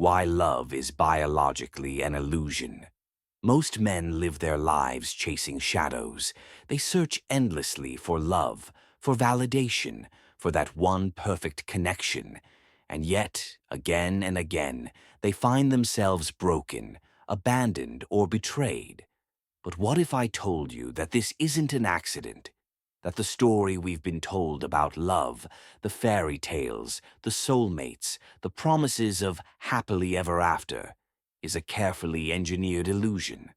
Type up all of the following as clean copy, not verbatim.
Why love is biologically an illusion. Most men live their lives chasing shadows. They search endlessly for love, for validation, for that one perfect connection. And yet, again and again, they find themselves broken, abandoned, or betrayed. But what if I told you that this isn't an accident? That the story we've been told about love, the fairy tales, the soulmates, the promises of happily ever after, is a carefully engineered illusion,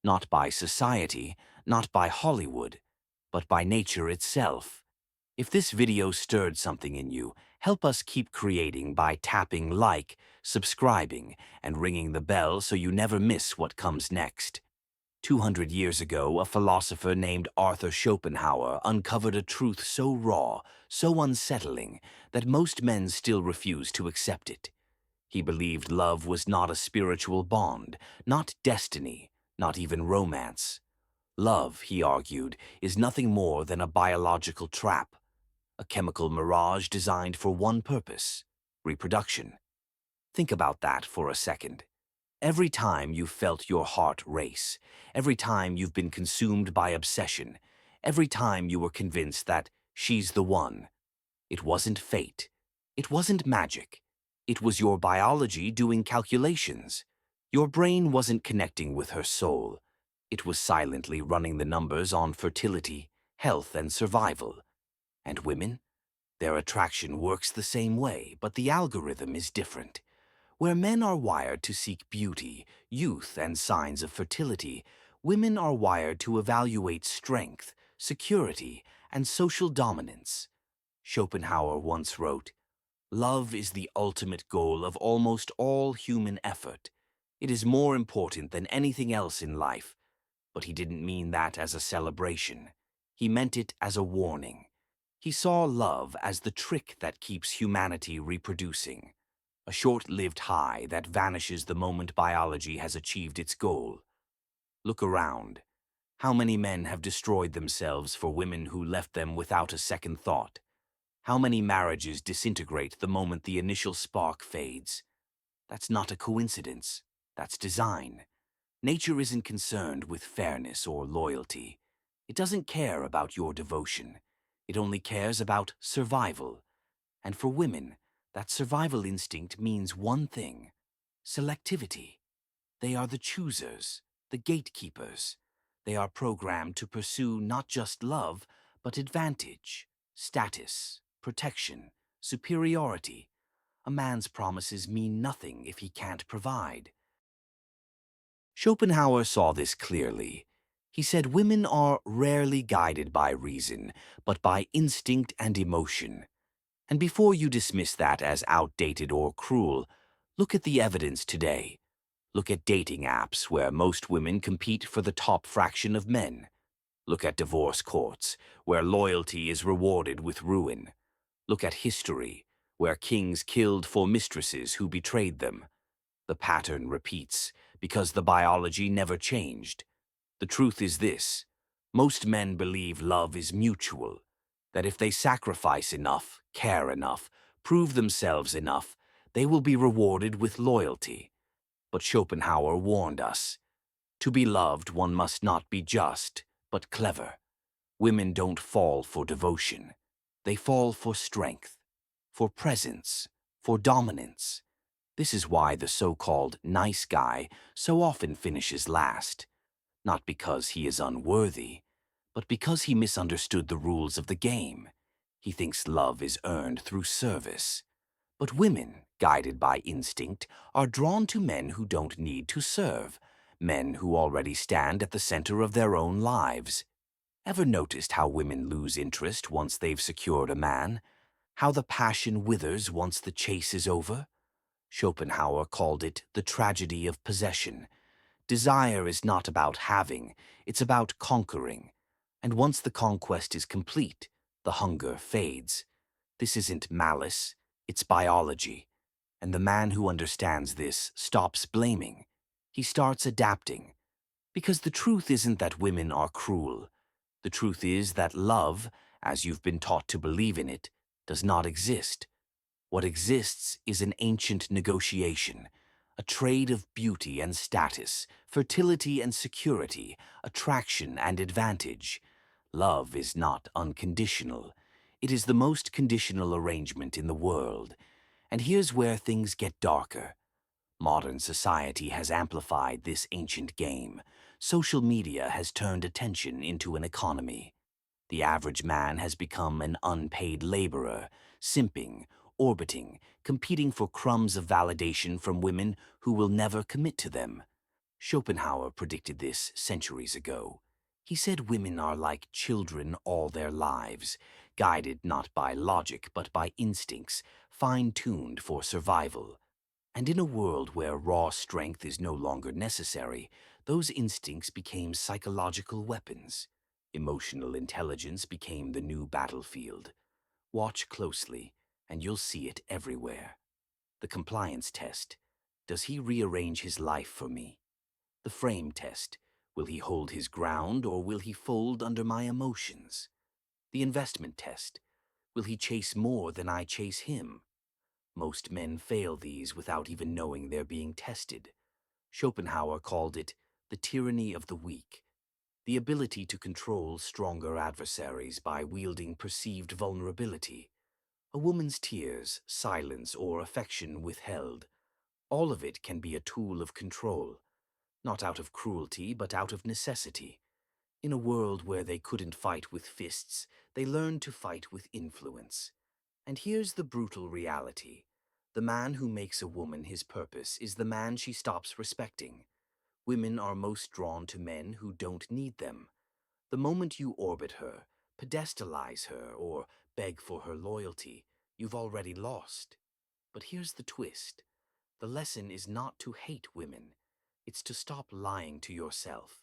not by society, not by Hollywood, but by nature itself. If this video stirred something in you, help us keep creating by tapping like, subscribing, and ringing the bell so you never miss what comes next. 200 years ago, a philosopher named Arthur Schopenhauer uncovered a truth so raw, so unsettling, that most men still refuse to accept it. He believed love was not a spiritual bond, not destiny, not even romance. Love, he argued, is nothing more than a biological trap, a chemical mirage designed for one purpose: reproduction. Think about that for a second. Every time you've felt your heart race, every time you've been consumed by obsession, every time you were convinced that she's the one, it wasn't fate. It wasn't magic. It was your biology doing calculations. Your brain wasn't connecting with her soul. It was silently running the numbers on fertility, health, and survival. And women? Their attraction works the same way, but the algorithm is different. Where men are wired to seek beauty, youth, and signs of fertility, women are wired to evaluate strength, security, and social dominance. Schopenhauer once wrote, "Love is the ultimate goal of almost all human effort. It is more important than anything else in life." But he didn't mean that as a celebration. He meant it as a warning. He saw love as the trick that keeps humanity reproducing. A short-lived high that vanishes the moment biology has achieved its goal. Look around. How many men have destroyed themselves for women who left them without a second thought? How many marriages disintegrate the moment the initial spark fades? That's not a coincidence. That's design. Nature isn't concerned with fairness or loyalty. It doesn't care about your devotion. It only cares about survival. And for women, that survival instinct means one thing: selectivity. They are the choosers, the gatekeepers. They are programmed to pursue not just love, but advantage, status, protection, superiority. A man's promises mean nothing if he can't provide. Schopenhauer saw this clearly. He said women are rarely guided by reason, but by instinct and emotion. And before you dismiss that as outdated or cruel, look at the evidence today. Look at dating apps where most women compete for the top fraction of men. Look at divorce courts, where loyalty is rewarded with ruin. Look at history, where kings killed for mistresses who betrayed them. The pattern repeats, because the biology never changed. The truth is this: most men believe love is mutual, that if they sacrifice enough, care enough, prove themselves enough, they will be rewarded with loyalty. But Schopenhauer warned us. To be loved, one must not be just, but clever. Women don't fall for devotion. They fall for strength, for presence, for dominance. This is why the so-called nice guy so often finishes last. Not because he is unworthy, but because he misunderstood the rules of the game. He thinks love is earned through service. But women, guided by instinct, are drawn to men who don't need to serve, men who already stand at the center of their own lives. Ever noticed how women lose interest once they've secured a man? How the passion withers once the chase is over? Schopenhauer called it the tragedy of possession. Desire is not about having, it's about conquering. And once the conquest is complete, the hunger fades. This isn't malice, it's biology. And the man who understands this stops blaming. He starts adapting. Because the truth isn't that women are cruel. The truth is that love, as you've been taught to believe in it, does not exist. What exists is an ancient negotiation, a trade of beauty and status, fertility and security, attraction and advantage. Love is not unconditional. It is the most conditional arrangement in the world. And here's where things get darker. Modern society has amplified this ancient game. Social media has turned attention into an economy. The average man has become an unpaid laborer, simping, orbiting, competing for crumbs of validation from women who will never commit to them. Schopenhauer predicted this centuries ago. He said women are like children all their lives, guided not by logic but by instincts, fine-tuned for survival. And in a world where raw strength is no longer necessary, those instincts became psychological weapons. Emotional intelligence became the new battlefield. Watch closely, and you'll see it everywhere. The compliance test. Does he rearrange his life for me? The frame test. Will he hold his ground or will he fold under my emotions? The investment test. Will he chase more than I chase him? Most men fail these without even knowing they're being tested. Schopenhauer called it the tyranny of the weak, the ability to control stronger adversaries by wielding perceived vulnerability. A woman's tears, silence, or affection withheld, all of it can be a tool of control, not out of cruelty but out of necessity. In a world where they couldn't fight with fists, they learned to fight with influence. And here's the brutal reality. The man who makes a woman his purpose is the man she stops respecting. Women are most drawn to men who don't need them. The moment you orbit her, pedestalize her, or beg for her loyalty, you've already lost. But here's the twist. The lesson is not to hate women. It's to stop lying to yourself.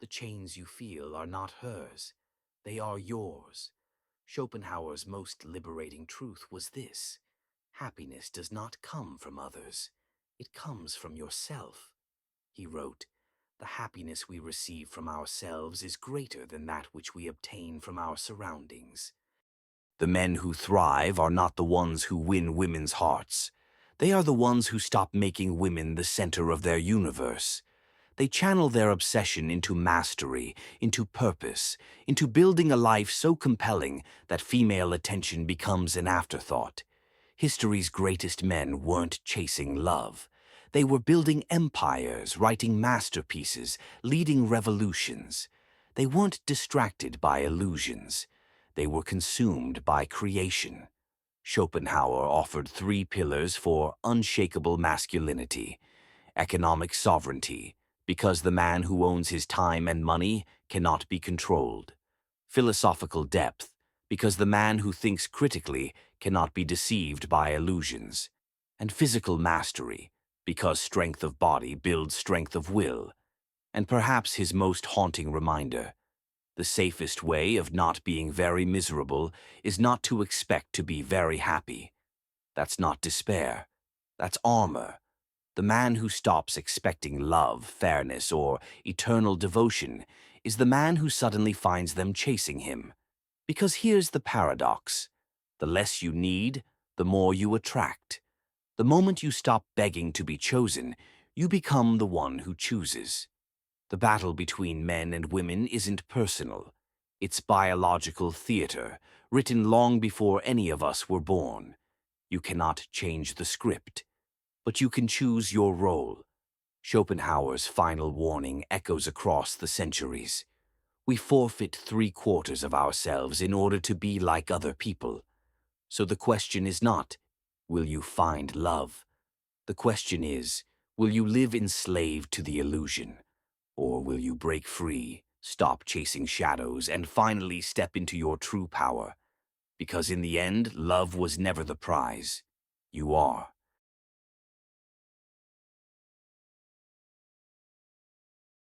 The chains you feel are not hers. They are yours. Schopenhauer's most liberating truth was this. Happiness does not come from others. It comes from yourself. He wrote, "The happiness we receive from ourselves is greater than that which we obtain from our surroundings." The men who thrive are not the ones who win women's hearts. They are the ones who stop making women the center of their universe. They channel their obsession into mastery, into purpose, into building a life so compelling that female attention becomes an afterthought. History's greatest men weren't chasing love. They were building empires, writing masterpieces, leading revolutions. They weren't distracted by illusions. They were consumed by creation. Schopenhauer offered 3 pillars for unshakable masculinity. Economic sovereignty, because the man who owns his time and money cannot be controlled. Philosophical depth, because the man who thinks critically cannot be deceived by illusions. And physical mastery, because strength of body builds strength of will. And perhaps his most haunting reminder, the safest way of not being very miserable is not to expect to be very happy. That's not despair. That's armor. The man who stops expecting love, fairness, or eternal devotion is the man who suddenly finds them chasing him. Because here's the paradox. The less you need, the more you attract. The moment you stop begging to be chosen, you become the one who chooses. The battle between men and women isn't personal. It's biological theater, written long before any of us were born. You cannot change the script, but you can choose your role. Schopenhauer's final warning echoes across the centuries. We forfeit 3/4 of ourselves in order to be like other people. So the question is not, will you find love? The question is, will you live enslaved to the illusion? Or will you break free, stop chasing shadows, and finally step into your true power? Because in the end, love was never the prize. You are.